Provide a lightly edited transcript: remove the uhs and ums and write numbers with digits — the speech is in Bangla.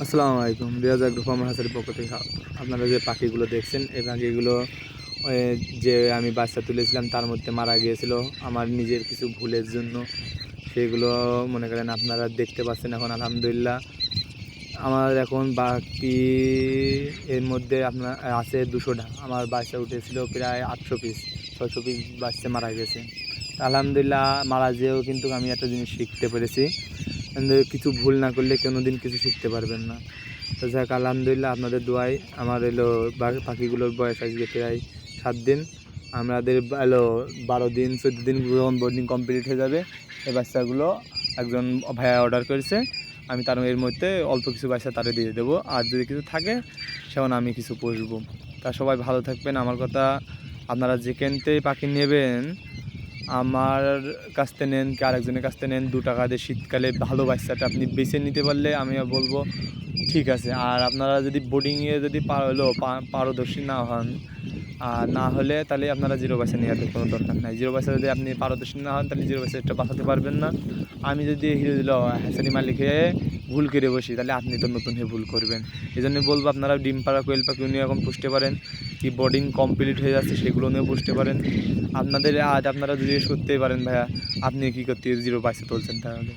আসসালামু আলাইকুম। রিয়াজ এগ্রো ফার্মার হাসারির পক্ষ থেকে আপনারা যে পাখিগুলো দেখছেন, এই পাখিগুলো এ যে আমি বাচ্চা তুলেছিলাম তার মধ্যে মারা গিয়েছিল আমার নিজের কিছু ভুলের জন্য। সেগুলো মনে করেন আপনারা দেখতে পাচ্ছেন এখন আলহামদুলিল্লাহ। আমার এখন বাকি এর মধ্যে আপনার আছে 200টা। আমার বাচ্চা উঠেছিল প্রায় 800 পিস, 600 পিস বাচ্চা মারা গেছে। আলহামদুলিল্লাহ মারা যেয়েও কিন্তু আমি একটা জিনিস শিখতে পেরেছি, কিছু ভুল না করলে কোনোদিন কিছু শিখতে পারবেন না। তো যাক আলহামদুলিল্লাহ আপনাদের দোয়ায় আমার এলো পাখিগুলোর বয়স আজকে প্রায় 7 দিন। আমাদের এলো 12 দিন 14 দিন যখন বোর্ডিং কমপ্লিট হয়ে যাবে, এই বাচ্চাগুলো একজন ভাইয়া অর্ডার করেছে। আমি তার এর মধ্যে অল্প কিছু বাচ্চা তারে দিয়ে দেবো, আর যদি কিছু থাকে সেমন আমি কিছু পুষবো। তা সবাই ভালো থাকবেন। আমার কথা, আপনারা যেখানতে পাখি নেবেন আমার কাছ থেকে নেন কি আরেকজনের কাছ থেকে নেন, 2 টাকা দিয়ে শীতকালে ভালো বাচ্চাটা আপনি বেছে নিতে পারলে আমি বলবো ঠিক আছে। আর আপনারা যদি বোর্ডিংয়ে যদি পারদর্শী না হন, আর না হলে তাহলে আপনারা জিরো বাচ্চা নেওয়ার কোনো দরকার নাই। জিরো বাচ্চা যদি আপনি পারদর্শী না হন তাহলে জিরো বাচ্চাটা বাঁচাতে পারবেন না। আমি যদি হিরো দিল হ্যাচারি মালিক হয়ে ভুল করে বসি, তাহলে আপনি তো নতুন হয়ে ভুল করবেন। এই জন্য বলবো আপনারা ডিম পাড়া কোয়েল পাখি নিয়ে এখন পুষতে পারেন, কি বোর্ডিং কমপ্লিট হয়ে যাচ্ছে সেগুলো নিয়েও পুষতে পারেন। আপনাদের আজ আপনারা জিজ্ঞেস করতেই পারেন ভাইয়া আপনি কী করতে জিরো বাচ্চা তুলছেন, তাহলে